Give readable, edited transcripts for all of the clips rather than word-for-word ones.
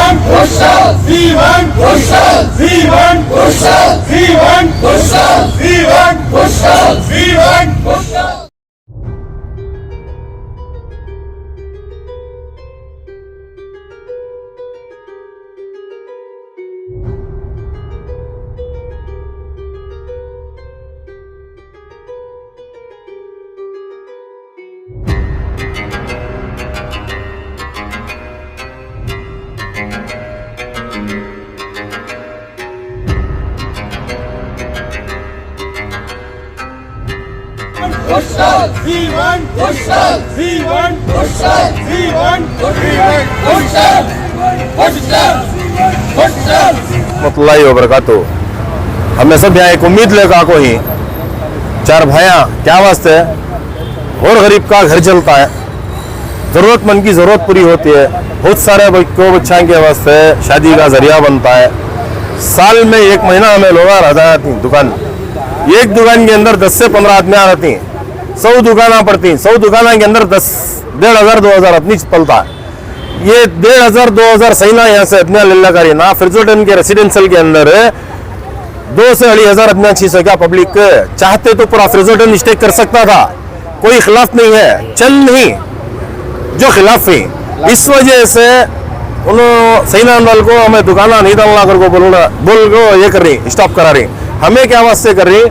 want Kushal. We want Kushal. We want Kushal. We want Kushal. We want Kushal. We want Kushal. Kushal. We want Kushal. We want Kushal. We want Kushal. Kushal. Kushal. वरहमतुल्लाहि वबरकातुहू। हमें सब यहाँ एक उम्मीद लेकर को ही चार भाइयाँ क्या वास्ते और गरीब का घर चलता है, जरूरतमंद की जरूरत पूरी होती है, बहुत सारे बच्चों के वास्ते शादी का जरिया बनता है। साल में एक महीना हमें लोग रहता है दुकान, एक दुकान के अंदर 10 से 15 आदमी रहती हैं, 100 दुकाना पड़ती हैं, 100 दुकाना के अंदर 1,500-2,000 अपनी पलता है। ये 1,500-2,000 सही ना यहाँ से अपना लल्ला करी ना फिरजोटन के रेसिडेंशियल के अंदर 2 से 2,500 अपना अच्छी सका पब्लिक चाहते तो पूरा फिरजोटन स्टेक कर सकता था, कोई खिलाफ नहीं है, चंद नहीं जो खिलाफ है। इस वजह से उन्होंने सही नाम डाल को हमें दुकाना नहीं डालना कर को बोल को ये कर रही, स्टॉप करा रही। हमें क्या वास्ते कर रही,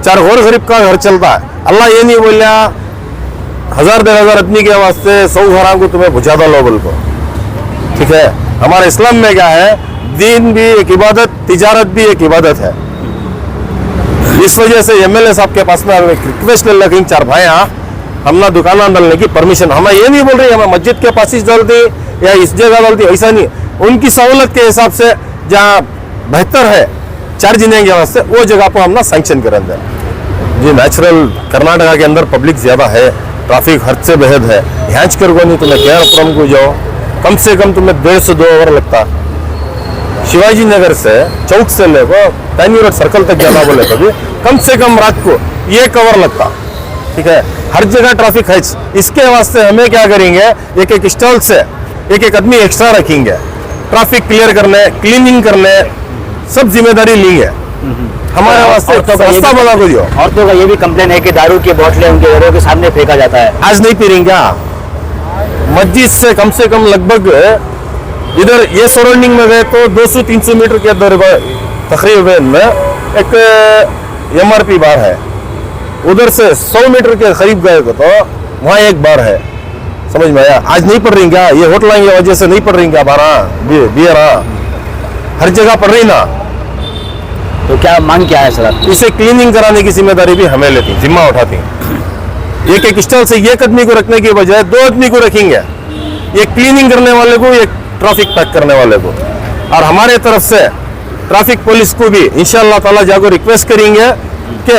चार और गरीब का घर चलता है। अल्लाह ये नहीं बोलिया 1,000-1,500 अपनी के वास्ते 100 घरों को तुम्हें बुझा दो बोल को, ठीक है। हमारे इस्लाम में क्या है, दीन भी एक इबादत, तिजारत भी एक इबादत है। इस वजह से एमएलए साहब के पास में रिक्वेस्ट ले लगी चार भाइयाँ हमने दुकान डालने की परमिशन, हमें ये नहीं बोल रही हमें मस्जिद के पास ही डाल दी या इस जगह डाल दी, ऐसा नहीं। उनकी सहूलत के हिसाब से जहाँ बेहतर है चार जिने के वास्ते वो जगह पर हमने सैंक्शन करेंगे जी। नेचुरल कर्नाटका के अंदर पब्लिक ज़्यादा है, ट्रैफिक हद से बेहद है। यहाँ कर को नहीं तुम्हें केरपुरम को जाओ कम से कम तुम्हें 1.5 से 2 आवर लगता। शिवाजी नगर से चौक से लेकर पैनी रोड सर्कल तक जाना बोले तो भी कम से कम रात को 1 आवर लगता, ठीक है। हर जगह ट्रैफिक है। इसके वास्ते हमें क्या करेंगे, एक स्टॉल से एक आदमी एक्स्ट्रा रखेंगे, ट्रैफिक क्लियर करने, क्लीनिंग करने सब जिम्मेदारी लेंगे हमारे वास्ते। रास्ता बना को दियो। औरतों का ये भी कंप्लेन है कि दारू की बोतलें उनके घरों के सामने फेंका जाता है। आज नहीं पी रही क्या, मस्जिद से कम लगभग इधर ये सराउंडिंग में गए तो 200-300 मीटर के अंदर तकरीबन एक MRP बार है, उधर से 100 मीटर के करीब गए तो वहाँ एक बार है, समझ में आया। आज नहीं पड़ रही क्या, ये होटल की वजह से नहीं पड़ रही क्या, बियर हर जगह पड़ रही ना। तो क्या मांग क्या है सर? इसे क्लीनिंग कराने की जिम्मेदारी भी हमें लेती, जिम्मा उठाती। एक स्टॉल से एक आदमी को रखने की बजाय 2 आदमी को रखेंगे, एक क्लीनिंग करने वाले को, एक ट्रैफिक पैक करने वाले को। और हमारे तरफ से ट्रैफिक पुलिस को भी इंशाअल्लाह ताला जाकर रिक्वेस्ट करेंगे कि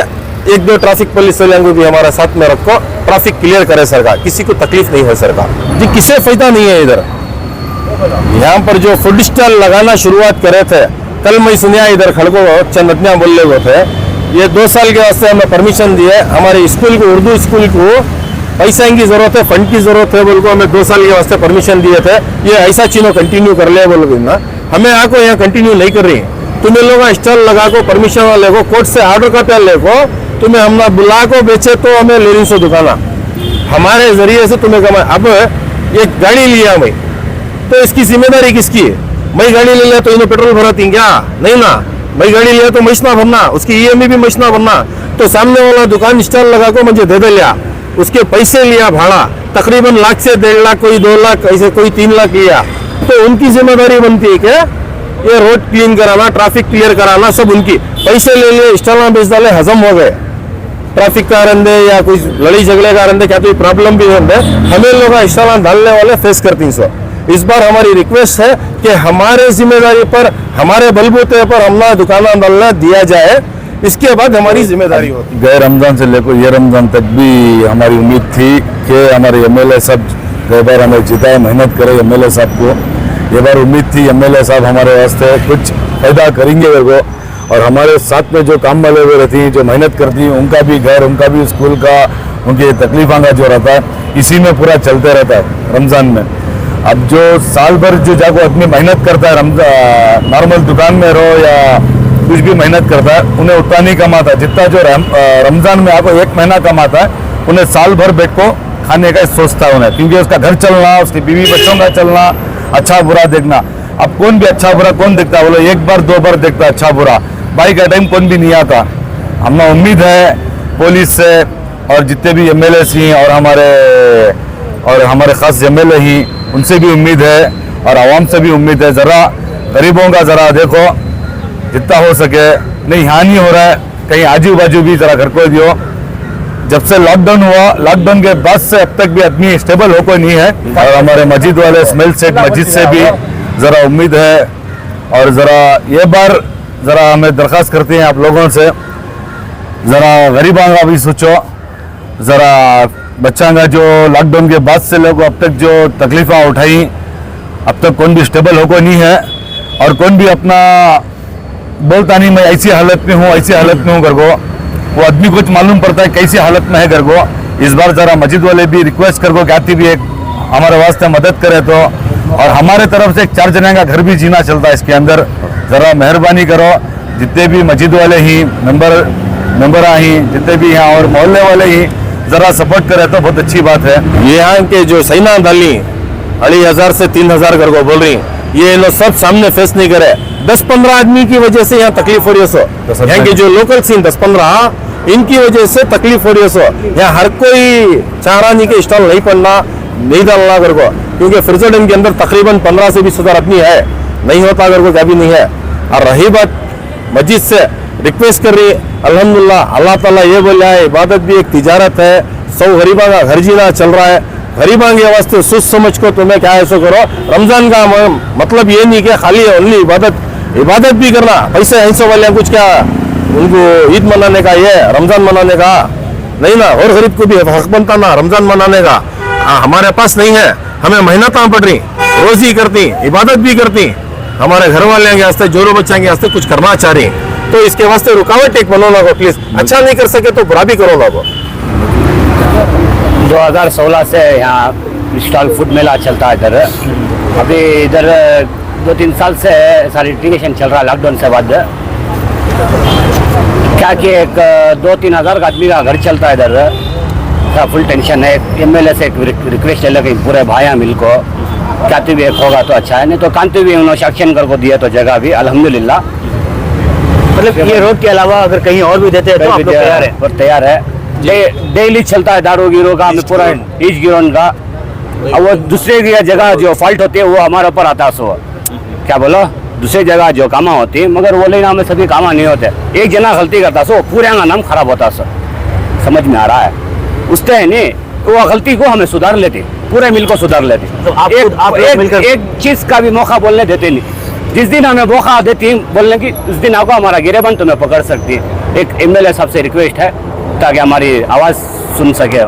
1-2 ट्रैफिक पुलिस वालों को भी हमारे साथ में रखो, ट्रैफिक क्लियर करे सरकार, किसी को तकलीफ नहीं है सरकार जी, किसे फायदा नहीं है। इधर यहाँ पर जो फूड स्टॉल लगाना शुरुआत करे थे, कल मैं सुनिया इधर खड़को चंदनिया बोलने को थे, ये 2 साल के वास्ते हमें परमिशन दिए। हमारे स्कूल को, उर्दू स्कूल को पैसा की जरूरत है, फंड की जरूरत है बोल को हमें 2 साल के वास्ते परमिशन दिए थे। ये ऐसा चीनों कंटिन्यू कर ले बोल ना, हमें आको यहाँ कंटिन्यू नहीं कर रही। तुम्हें लोग स्टॉल लगा को परमिशन वाले को कोर्ट से ऑर्डर कॉपी ले को तुम्हें हमने बुला को बेचे तो हमें ले रही सो दुकाना हमारे जरिए से तुम्हें कमा। अब एक गाड़ी लिया मैं तो इसकी जिम्मेदारी किसकी है? मैं गाड़ी ले लिया तो इन्हें पेट्रोल भरा थी क्या? नहीं ना। मैं गाड़ी लिया तो महीना भरना, उसकी EMI भी महीना भरना। तो सामने वाला दुकान स्टॉल लगा को मुझे दे लिया, उसके पैसे लिया भाड़ा तकरीबन 1 लाख से 1.5 लाख, कोई 2 लाख, ऐसे कोई 3 लाख लिया, तो उनकी जिम्मेदारी बनती है क्या? ये रोड क्लीन कराना, ट्रैफिक क्लियर कराना, सब उनकी। पैसे ले लिए, स्टॉल में बेच डाले, हजम हो गए। ट्रैफिक का रंदे या कोई लड़ी झगड़े का रंदे, क्या तो प्रॉब्लम भी होंगे, हमें लोग स्टॉल डालने वाले फेस करती सो। इस बार हमारी रिक्वेस्ट है कि हमारे जिम्मेदारी पर, हमारे बलबूते पर हमने दुकाना डालना दिया जाए, इसके बाद हमारी जिम्मेदारी होती। गए रमजान से लेकर ये रमजान तक भी हमारी उम्मीद थी कि हमारे MLA साहब गए बार हमें जिताए, मेहनत करे MLA साहब को। ये बार उम्मीद थी MLA साहब हमारे वास्ते कुछ फायदा करेंगे वो, और हमारे साथ में जो काम वाले हुए रहती हैं, जो मेहनत करती हैं, उनका भी घर, उनका भी स्कूल का, उनकी तकलीफों का जो रहता है, इसी में पूरा चलते रहता है रमज़ान में। अब जो साल भर जो जाको आदमी मेहनत करता है, नॉर्मल दुकान में रहो या कुछ भी मेहनत करता है, उन्हें उतना नहीं कमाता जितना जो रमजान में आपको 1 महीना कमाता है, उन्हें साल भर बैठ को खाने का सोचता है उन्हें, क्योंकि उसका घर चलना, उसकी बीवी बच्चों का चलना, अच्छा बुरा देखना। अब कौन भी अच्छा बुरा कौन देखता है, बोलो 1 बार 2 बार देखता है अच्छा बुरा, भाई का टाइम कौन भी नहीं आता। हमें उम्मीद है पुलिस से और जितने भी MLA ही और हमारे खास MLA ही, उनसे भी उम्मीद है और आवाम से भी उम्मीद है, ज़रा गरीबों का ज़रा देखो जितना हो सके। नहीं यहाँ नहीं हो रहा है, कहीं आजू बाजू भी ज़रा घर को दियो। जब से लॉकडाउन हुआ, लॉकडाउन के बाद से अब तक भी आदमी स्टेबल हो कोई नहीं है। और हमारे मस्जिद वाले स्मेल सेठ मस्जिद से भी ज़रा उम्मीद है और ज़रा ये बार ज़रा हमें दरख्वास्त करते हैं आप लोगों से, ज़रा गरीबों का भी सोचो, ज़रा बच्चा का जो लॉकडाउन के बाद से लोग अब तक जो तकलीफ़ें उठाई, अब तक कौन भी स्टेबल हो कोई नहीं है और कौन भी अपना बोलता नहीं मैं ऐसी हालत में हूँ, ऐसी हालत में हूँ घर को। वो आदमी कुछ मालूम पड़ता है कैसी हालत में है घर को। इस बार ज़रा मस्जिद वाले भी रिक्वेस्ट कर को कि आती भी एक हमारे वास्ते मदद करे तो, और हमारे तरफ से 4 जने का घर भी जीना चलता है इसके अंदर। ज़रा मेहरबानी करो, जितने भी मस्जिद वाले ही मेंबर ही, जितने भी यहाँ और मोहल्ले वाले ही ज़रा सपोर्ट करे तो बहुत अच्छी बात है। यहाँ के जो सैना दली 2,500 से 3,000 घर को बोल रही, ये लोग सब सामने फेस नहीं करे। 10-15 आदमी की वजह से यहाँ तकलीफ हो रही है। सो यहाँ के जो लोकल सीन 10-15 इनकी वजह से तकलीफ हो रही है। सो यहाँ हर कोई चाह रहा नहीं कि स्टॉल नहीं पड़ना, नहीं डालना घर को, क्योंकि फ्रिजोडन के अंदर तकरीबन 15 से 20 हज़ार आदमी है, नहीं होता घर को क्या भी नहीं है। और रही बात मस्जिद से रिक्वेस्ट कर रही है, अल्हम्दुलिल्लाह अल्लाह ताला ये बोला है इबादत भी एक तिजारत है, 100 गरीबा का घर जीना चल रहा है। गरीबों के वास्ते सोच समझ को तुम्हें क्या ऐसा करो। रमजान का मतलब ये नहीं कि खाली ओनली इबादत भी करना, पैसे 100 वाले कुछ क्या उनको ईद मनाने का, ये रमजान मनाने का नहीं ना। और गरीब को भी हक बनता ना रमजान मनाने का। हमारे पास नहीं है, हमें मेहनत पड़ रही, रोजी करती, इबादत भी करती, हमारे घर वाले के वास्ते जोरो बच्चा के वास्ते कुछ करना चाह रही, तो इसके वास्ते रुकावट एक बनो ना को प्लीज। अच्छा नहीं कर सके तो बुरा भी करो ना को। 2016 से यहाँ स्टॉल फूड मेला चलता है इधर। अभी इधर 2-3 साल से सारी लिटिगेशन चल रहा है लॉकडाउन से बाद। क्या कि एक 2-3 हज़ार का आदमी का घर चलता है इधर, फुल टेंशन है। MLA से एक रिक्वेस्ट है कि पूरे भाइयाँ मिल को क्या भी एक होगा तो अच्छा है, नहीं तो कांति भी उन्होंने सेक्शन कर को दिया तो जगह भी अल्हम्दुलिल्लाह। मतलब ये रोड के अलावा अगर कहीं और भी देते हैं तो आप लोग तैयार है? और तैयार है। डेली चलता है दारू गिरो का, पूरा ईज गिरोन का। अब वो दूसरे की जगह जो फॉल्ट होती है वो हमारे ऊपर आता है। सो क्या बोलो, दूसरी जगह जो कामा होती है, मगर वो लेना में सभी कामा नहीं होते। एक जना गलती करता सो पूरे का नाम खराब होता। सो समझ में आ रहा है उससे है नहीं, वो गलती को हमें सुधार लेती, पूरे मिल को सुधार लेती। तो एक चीज का भी मौका बोलने देते नहीं। जिस दिन हमें मौका देती बोलने की, उस दिन आपको हमारा गिरेबन तुम्हें पकड़ सकती है। एक MLA साहब से रिक्वेस्ट है ताकि हमारी आवाज़ सुन सके।